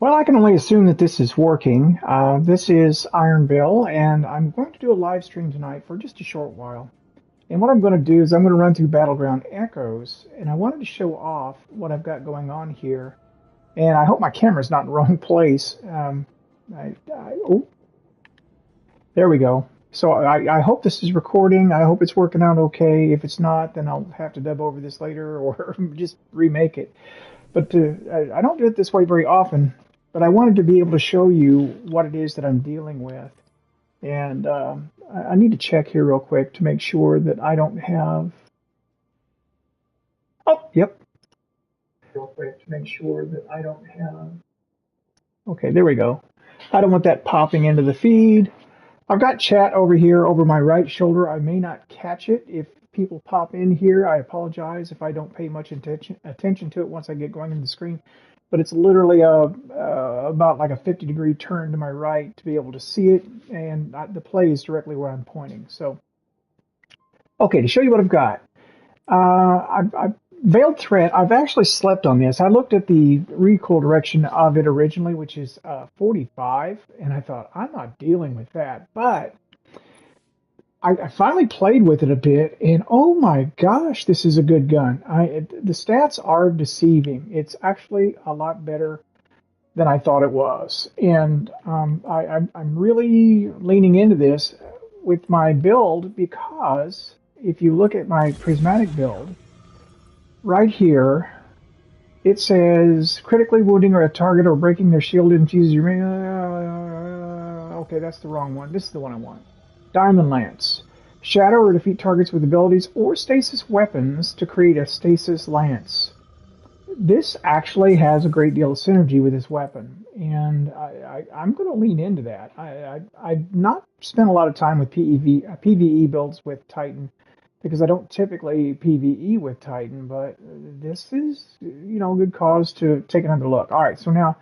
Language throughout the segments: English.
Well, I can only assume that this is working. This is Iron Bill, and I'm going to do a live stream tonight for just a short while. And what I'm going to do is I'm going to run through Battleground Echoes, and I wanted to show off what I've got going on here. And I hope my camera's not in the wrong place. Oh, there we go. So I hope this is recording. I hope it's working out okay. If it's not, then I'll have to dub over this later or just remake it. But I don't do it this way very often, but I wanted to be able to show you what it is that I'm dealing with. And I need to check here real quick to make sure that I don't have. Oh, yep. Real quick to make sure that I don't have. Okay, there we go. I don't want that popping into the feed. I've got chat over here over my right shoulder. I may not catch it if people pop in here. I apologize if I don't pay much attention to it once I get going in the screen. But it's literally about like a 50-degree turn to my right to be able to see it, and the play is directly where I'm pointing. So, okay, to show you what I've got. I've Veiled Threat, I've actually slept on this. I looked at the recoil direction of it originally, which is 45, and I thought, I'm not dealing with that. But I finally played with it a bit, and oh my gosh, this is a good gun. The stats are deceiving. It's actually a lot better than I thought it was. And I'm really leaning into this with my build because if you look at my prismatic build, right here, it says critically wounding or a target or breaking their shield infuses your. Okay, that's the wrong one. This is the one I want. Diamond Lance. Shatter or defeat targets with abilities or stasis weapons to create a stasis lance. This actually has a great deal of synergy with this weapon, and I'm going to lean into that. I've not spent a lot of time with PvE builds with Titan, because I don't typically PvE with Titan, but this is, a good cause to take another look. All right, so now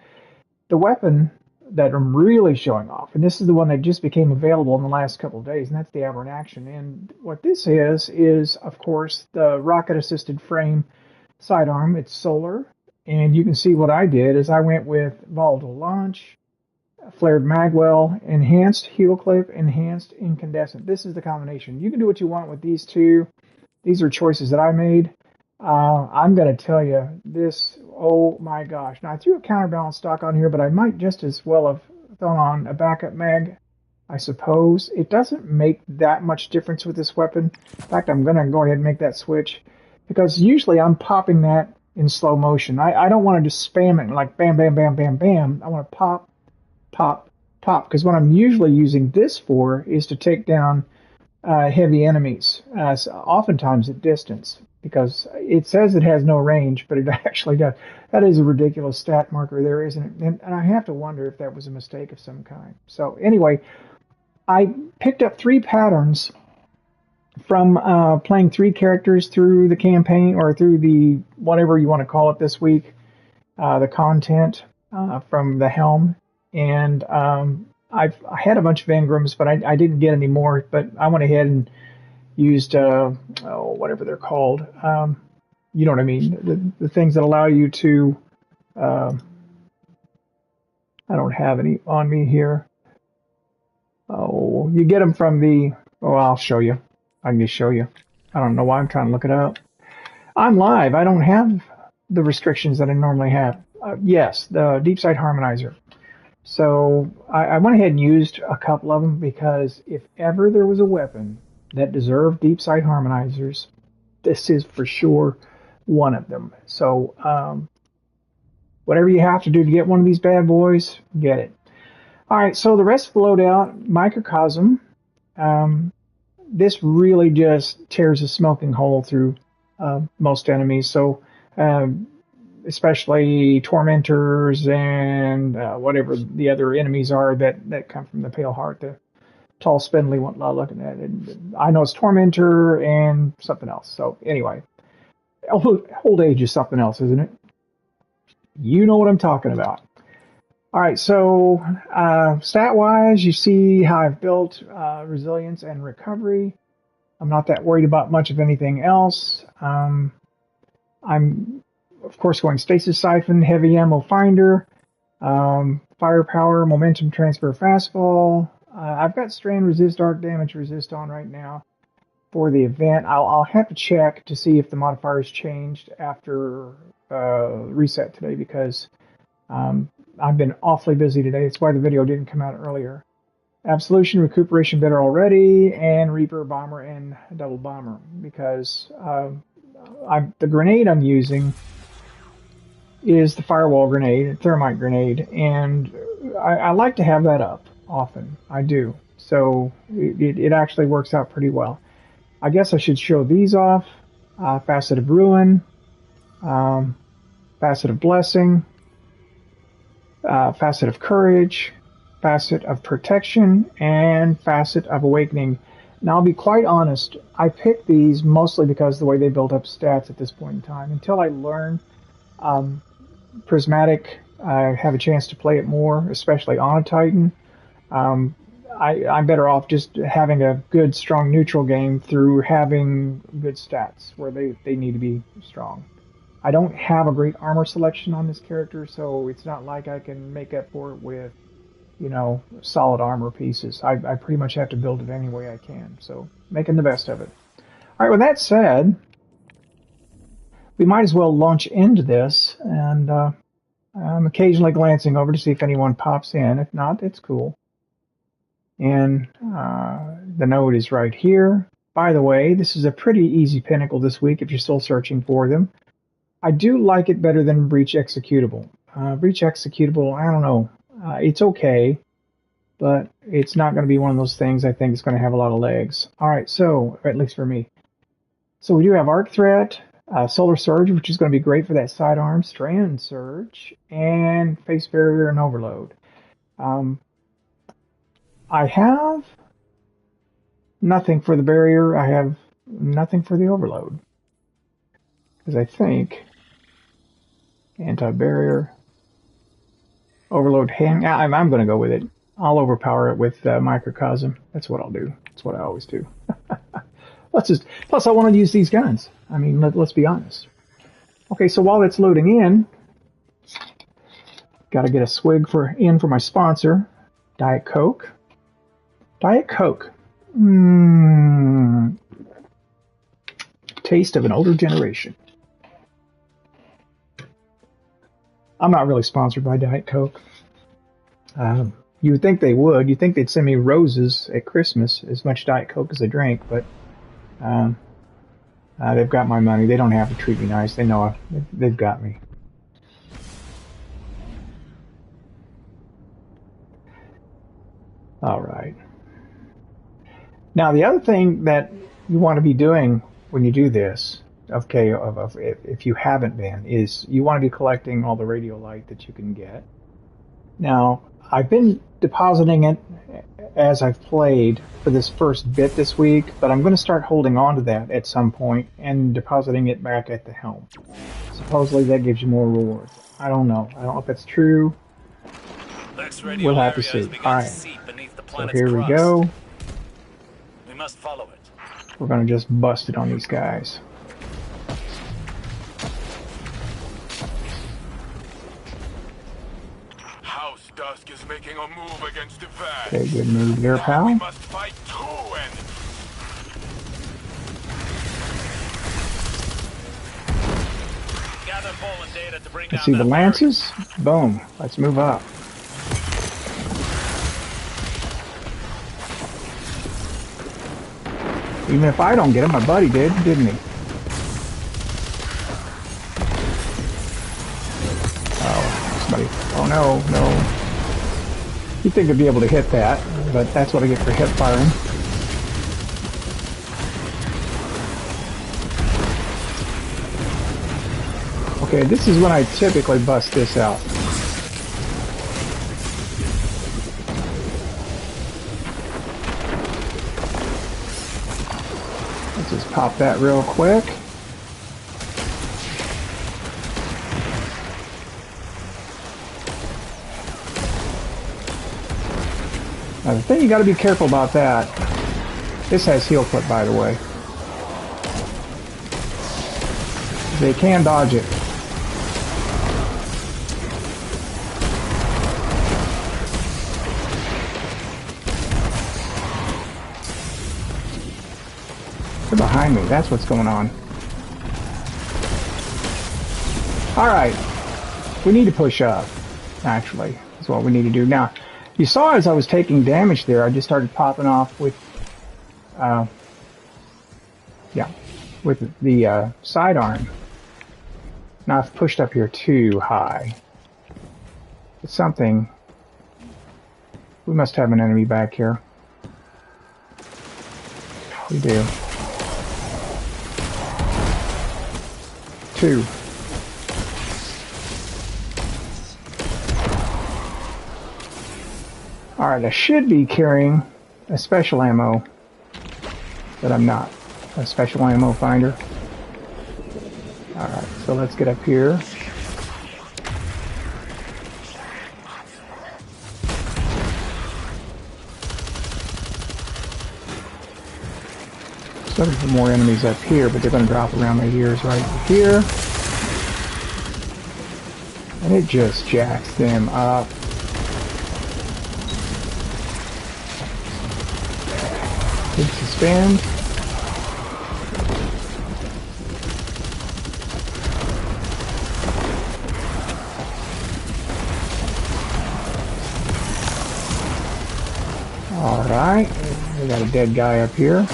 the weapon that I'm really showing off, and this is the one that just became available in the last couple of days, and that's the Aberrant Action. And what this is, of course, the rocket-assisted frame sidearm. It's solar, and you can see what I did is I went with volatile launch, flared magwell, enhanced heel clip, enhanced incandescent. This is the combination. You can do what you want with these two. These are choices that I made. I'm going to tell you this, oh my gosh. Now I threw a counterbalance stock on here, but I might just as well have thrown on a backup mag, I suppose. It doesn't make that much difference with this weapon. In fact, I'm going to go ahead and make that switch because usually I'm popping that in slow motion. I don't want to just spam it like bam, bam, bam, bam, bam. I want to pop, pop, pop, because what I'm usually using this for is to take down heavy enemies, oftentimes at distance, because it says it has no range, but it actually does. That is a ridiculous stat marker there, isn't it? And I have to wonder if that was a mistake of some kind. So anyway, I picked up 3 patterns from playing 3 characters through the campaign, or through the whatever you want to call it this week, the content from the Helm. And I had a bunch of Engrams, but I didn't get any more. But I went ahead and used whatever they're called. You know what I mean? The things that allow you to. I don't have any on me here. Oh, you get them from the. Oh, I'll show you. I can just show you. I don't know why I'm trying to look it up. I'm live. I don't have the restrictions that I normally have. Yes, the deep sight harmonizer. So I went ahead and used a couple of them because if ever there was a weapon that deserved deep sight harmonizers, this is for sure one of them. So whatever you have to do to get one of these bad boys, get it. All right, so the rest of the loadout, microcosm. This really just tears a smoking hole through most enemies. So especially tormentors and whatever the other enemies are that come from the Pale Heart, the tall, spindly one. Looking at it, I know it's tormentor and something else. So anyway, old age is something else, isn't it? You know what I'm talking about. All right, so stat-wise, you see how I've built resilience and recovery. I'm not that worried about much of anything else. I'm, of course, going stasis siphon, heavy ammo finder. Firepower, momentum transfer, fastball. I've got strain resist, arc damage resist on right now for the event. I'll have to check to see if the modifiers changed after reset today because I've been awfully busy today. That's why the video didn't come out earlier. Absolution, recuperation better already, and Reaper, Bomber, and Double Bomber because the grenade I'm using is the firewall grenade, thermite grenade, and I like to have that up often. I do. So it actually works out pretty well. I guess I should show these off. Facet of Ruin, Facet of Blessing, Facet of Courage, Facet of Protection, and Facet of Awakening. Now, I'll be quite honest, I picked these mostly because of the way they build up stats at this point in time. Until I learn Prismatic, I have a chance to play it more, especially on a Titan. I'm better off just having a good, strong neutral game through having good stats where they need to be strong. I don't have a great armor selection on this character, so it's not like I can make up for it with, solid armor pieces. I pretty much have to build it any way I can, so making the best of it. All right, with that said, we might as well launch into this, and I'm occasionally glancing over to see if anyone pops in. If not, it's cool. And the node is right here. By the way, this is a pretty easy pinnacle this week if you're still searching for them. I do like it better than Breach Executable. Breach Executable, I don't know. It's okay, but it's not going to be one of those things I think is going to have a lot of legs. All right, so, at least for me. So we do have Arc Threat, Solar Surge, which is going to be great for that sidearm, Strand Surge, and Face Barrier and Overload. I have nothing for the barrier. I have nothing for the overload. Because I think anti-barrier, overload hang. I'm going to go with it. I'll overpower it with microcosm. That's what I'll do. That's what I always do. Plus I want to use these guns. I mean, let's be honest. Okay, so while it's loading in, got to get a swig for my sponsor, Diet Coke. Diet Coke. Taste of an older generation. I'm not really sponsored by Diet Coke. You would think they would. You'd think they'd send me roses at Christmas, as much Diet Coke as I drink, but they've got my money. They don't have to treat me nice. They know they've got me. All right. Now, the other thing that you want to be doing when you do this, okay, if you haven't been, is you want to be collecting all the radiolite that you can get. Now, I've been depositing it as I've played for this first bit this week, but I'm going to start holding on to that at some point and depositing it back at the helm. Supposedly that gives you more rewards. I don't know. I don't know if that's true. We'll have to see. All right. So here we go. We must follow it. We're going to just bust it on these guys. House Dusk is making a move against the Vag. Okay, good move there, pal. We must fight two enemies. Gather pollen data to bring Let's see the lances. Boom. Let's move up. Even if I don't get him, my buddy did, didn't he? Oh, somebody. Oh no, no. You'd think I'd be able to hit that, but that's what I get for hip firing. Okay, this is when I typically bust this out. Let's just pop that real quick. Now the thing you got to be careful about that, this has heal clip by the way. They can dodge it. They're behind me. That's what's going on. Alright. We need to push up, actually. That's what we need to do. Now, you saw as I was taking damage there, I just started popping off with, with the sidearm. Now I've pushed up here too high. It's something. We must have an enemy back here. We do. 2. Alright, I should be carrying a special ammo, but I'm not. A special ammo finder. Alright, so let's get up here. Looking for more enemies up here, but they're going to drop around my ears right here. And it just jacks them up. Hit suspend. Alright, we got a dead guy up here.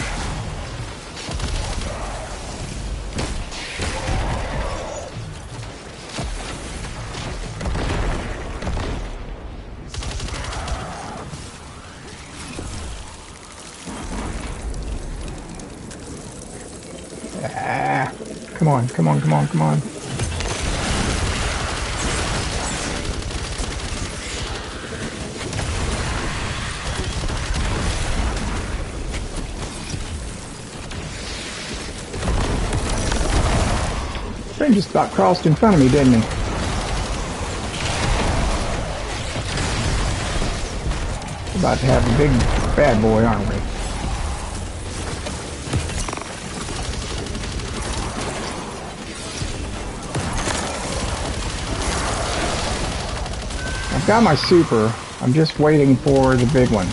Come on, come on, come on, come on. Thing just about crossed in front of me, didn't he? About to have a big bad boy, aren't we? I've got my super. I'm just waiting for the big one.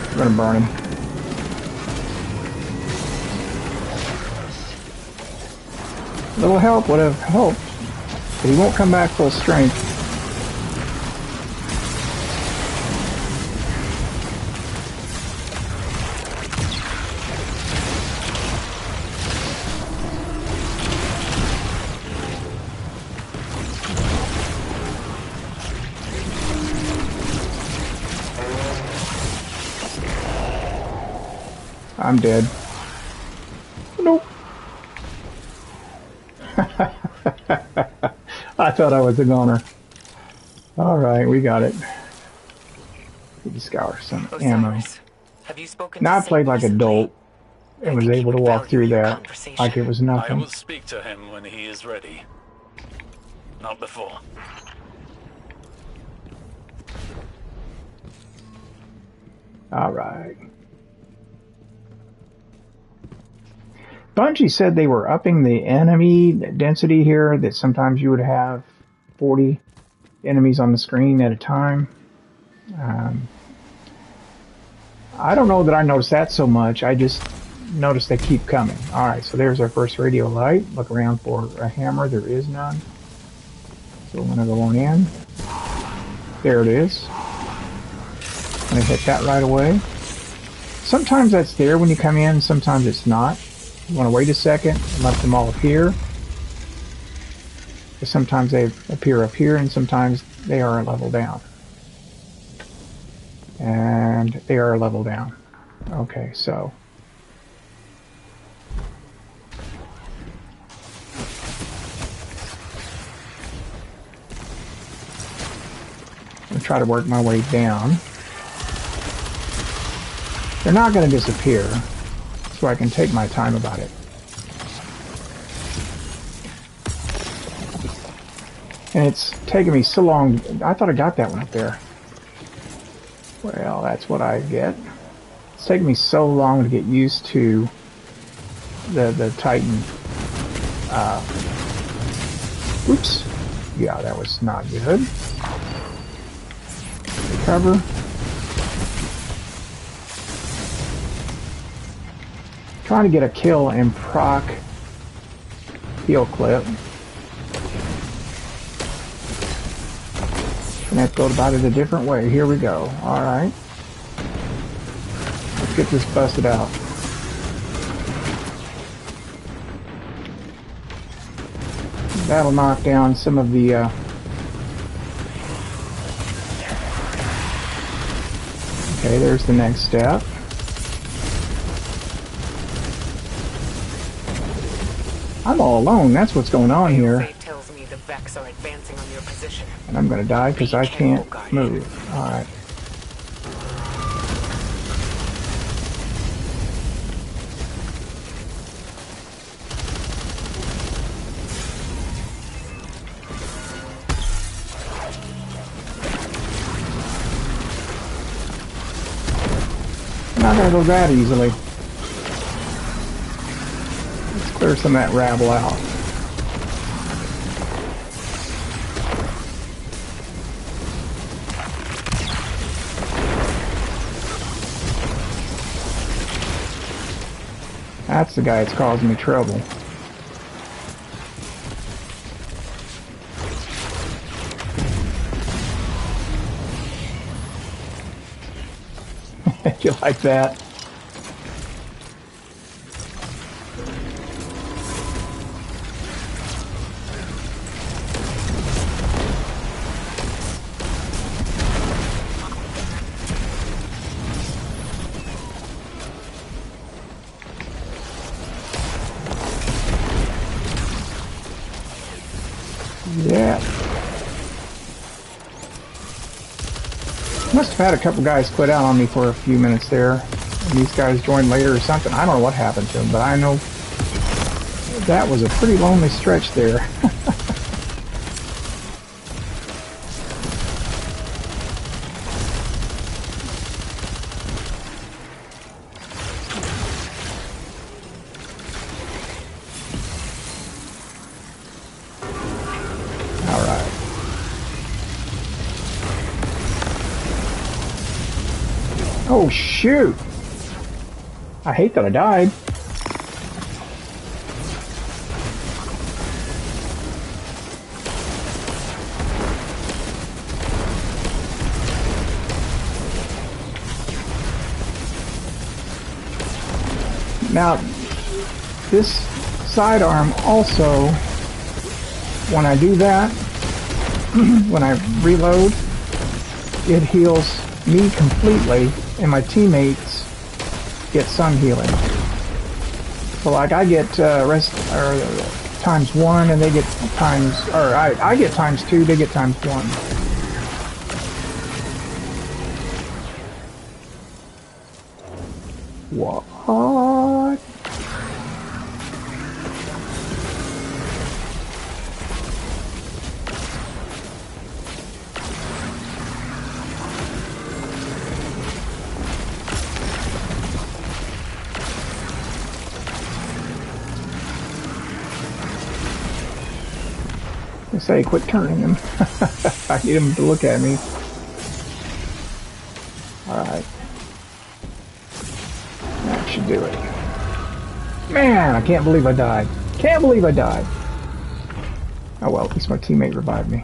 I'm gonna burn him. A little help would have helped, but he won't come back full strength. I'm dead. Nope. I thought I was a goner. Alright, we got it. Need to scour some ammo. Have you spoken Now I to played like a Saint dolt and was able to walk through that like it was I nothing. will speak to him when he is ready. Not before. Alright. Bungie said they were upping the enemy density here, that sometimes you would have 40 enemies on the screen at a time. I don't know that I noticed that so much. I just noticed they keep coming. Alright, so there's our first radio light. Look around for a hammer. There is none. So we're going to go on in. There it is. I'm going to hit that right away. Sometimes that's there when you come in. Sometimes it's not. You want to wait a second and let them all appear. Because sometimes they appear up here and sometimes they are a level down. And they are a level down. Okay, so. I'm going to try to work my way down. They're not going to disappear, so I can take my time about it. And it's taken me so long. I thought I got that one up there. Well, that's what I get. It's taken me so long to get used to the Titan. Oops. Yeah, that was not good. Recover. Trying to get a kill and proc heal clip. Gonna have to go about it a different way. Here we go. Alright. Let's get this busted out. That'll knock down some of the okay, there's the next step. I'm all alone. That's what's going on here. Fate tells me the Vex are advancing on your position. And I'm gonna die because I can't move. Alright. I'm not gonna go that easily. Let's clear some of that rabble out. That's the guy that's causing me trouble. You like that? Yeah. Must have had a couple guys quit out on me for a few minutes there. And these guys joined later or something. I don't know what happened to them, but I know that was a pretty lonely stretch there. Alright. Oh shoot! I hate that I died. Now, this sidearm also, when I do that, when I reload, it heals me completely, and my teammates get some healing. So like I get times 1 and they get times, or I get times 2, they get times 1. What? I say quit turning him. I need him to look at me. Alright. That should do it. Man, I can't believe I died. Can't believe I died. Oh well, at least my teammate revived me.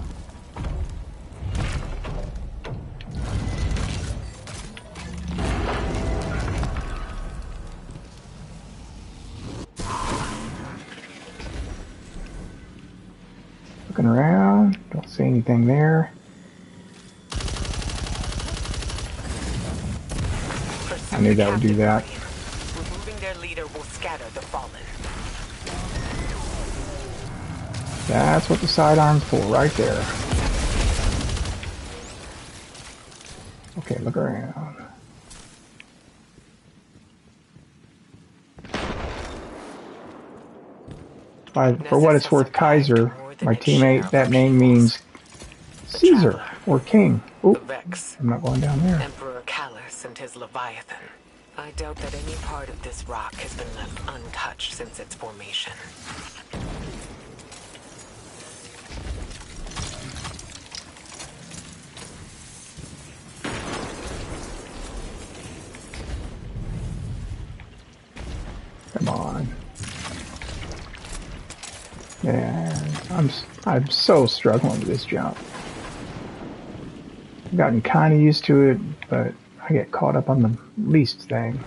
Looking around, don't see anything there. I knew that would do that. Removing their leader will scatter the fallen. That's what the sidearm's for, right there. Okay, look around. For what it's worth, Kaiser, my teammate, that name means Caesar or King. Oh, I'm not going down there. Emperor Callus and his Leviathan. I doubt that any part of this rock has been left untouched since its formation. Yeah, I'm so struggling with this jump. I've gotten kind of used to it, but I get caught up on the least thing.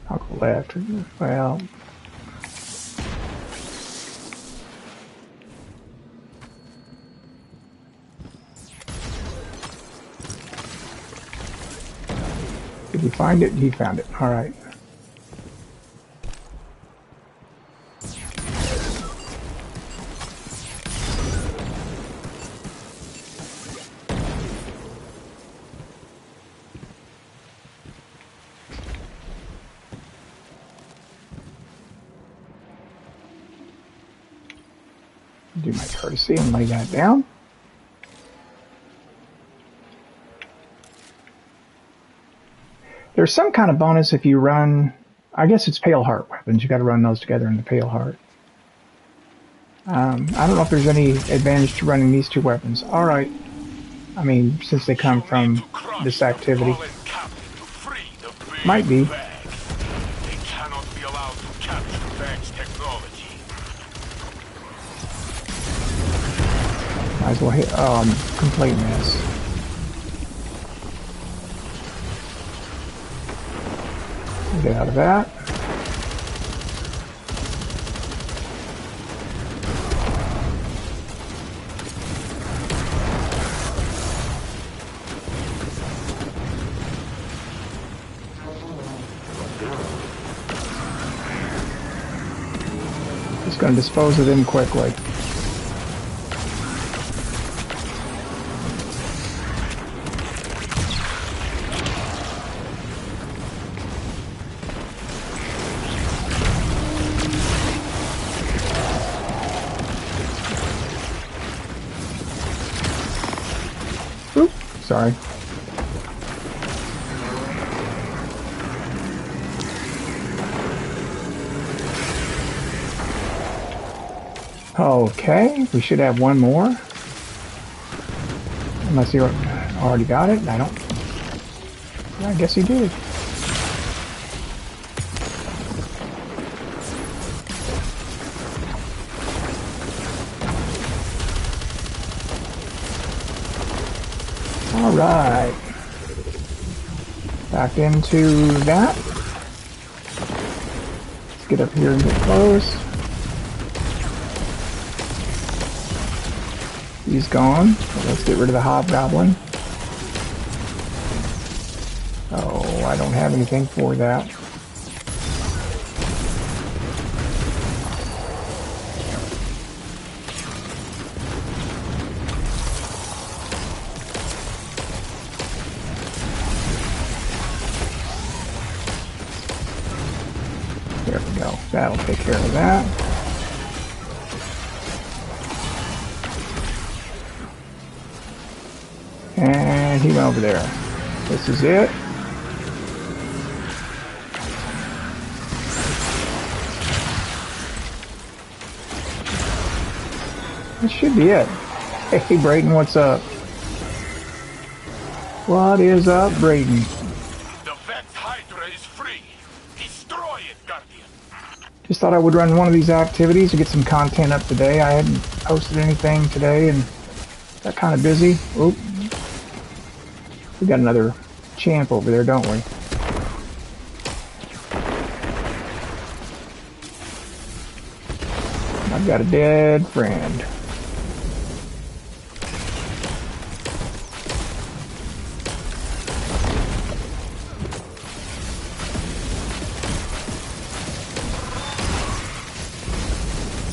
I'll go left. Well, did he find it? He found it. All right. Do my courtesy and lay that down. There's some kind of bonus if you run, I guess it's Pale Heart weapons. You got to run those together in the Pale Heart. I don't know if there's any advantage to running these two weapons. All right. I mean, since they come from this activity. Might be. They cannot be allowed to capture Vag's technology. Might as well hit, complete miss. Get out of that. Just going to dispose of them quickly. Oop, sorry. Okay, we should have one more. Unless he already got it. I don't. I guess he did. All right. Back into that. Let's get up here and get close. He's gone. So let's get rid of the hobgoblin. Oh, I don't have anything for that. There we go. That'll take care of that. And he went over there. This is it. This should be it. Hey, Brayden, what's up? What is up, Brayden? The Vex Hydra is free. Destroy it, Guardian. Just thought I would run one of these activities to get some content up today. I hadn't posted anything today and got kind of busy. Oop. We got another champ over there, don't we? I've got a dead friend.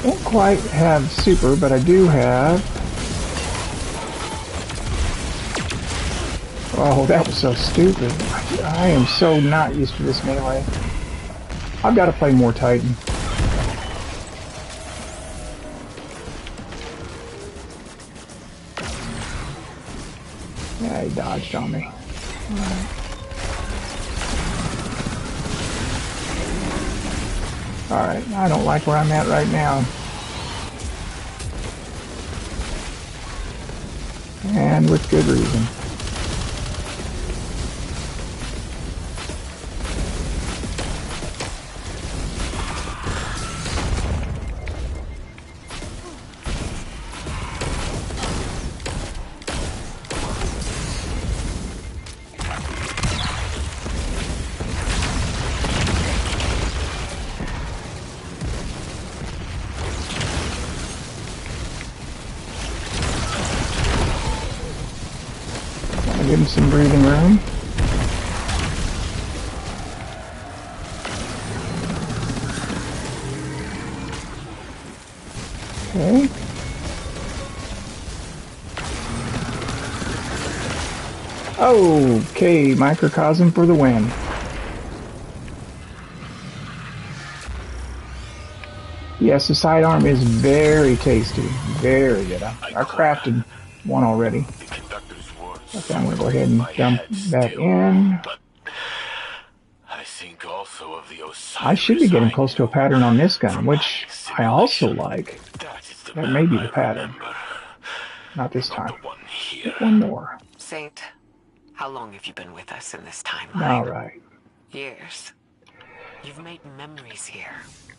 Don't quite have super, but I do have. Oh, that was so stupid. I am so not used to this melee. I've got to play more Titan. Yeah, he dodged on me. Alright, I don't like where I'm at right now. And with good reason. Give him some breathing room. Okay. Okay, microcosm for the win. Yes, the sidearm is very tasty. Very good. I crafted one already. The conductor's words. Okay, I'm going to go ahead and dump that Still, in. but I think also of the Osiris I should be getting I close to a knew pattern on this gun, from which my I also simulation. like. That is the That man may be the I pattern. remember, Not this not time. the one here. One more. Saint, how long have you been with us in this timeline? All right. Years. You've made memories here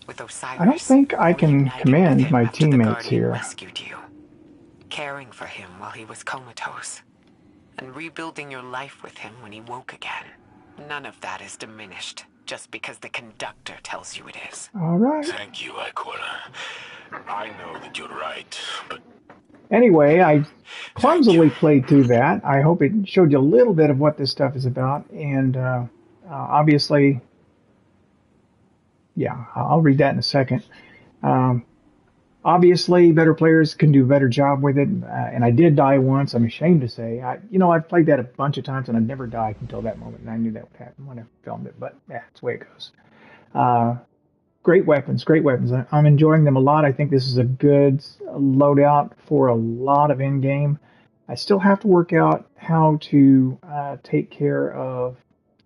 with Osiris. I don't think I can reuniting commend with him my after the teammates Guardian here. rescued you, caring for him while he was comatose, and rebuilding your life with him when he woke again. None of that is diminished just because the conductor tells you it is. All right. Thank you, Aquila. I know that you're right, but Anyway, I thank you. clumsily played through that. I hope it showed you a little bit of what this stuff is about. And obviously, yeah, I'll read that in a second. Obviously, better players can do a better job with it. And I did die once, I'm ashamed to say. I've played that a bunch of times, and I never died until that moment. And I knew that would happen when I filmed it. But, yeah, that's the way it goes. Great weapons, great weapons. I'm enjoying them a lot. I think this is a good loadout for a lot of endgame. I still have to work out how to take care of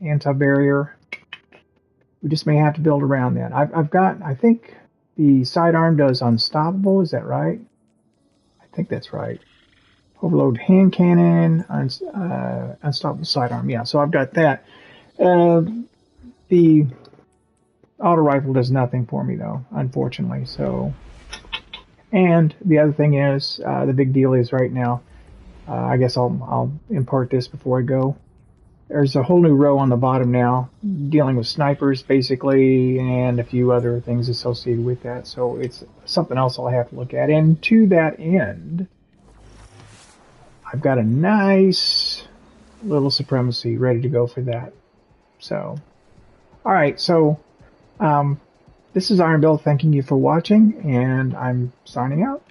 anti-barrier. We just may have to build around that. I think the sidearm does unstoppable. Is that right? I think that's right. Overload hand cannon, unstoppable sidearm. Yeah, so I've got that. The auto rifle does nothing for me though, unfortunately. So, and the other thing is, the big deal is right now. I guess I'll impart this before I go. There's a whole new row on the bottom now, dealing with snipers basically, and a few other things associated with that. So it's something else I'll have to look at. And to that end, I've got a nice little supremacy ready to go for that. So, all right. So. This is Iron Bill thanking you for watching, and I'm signing out.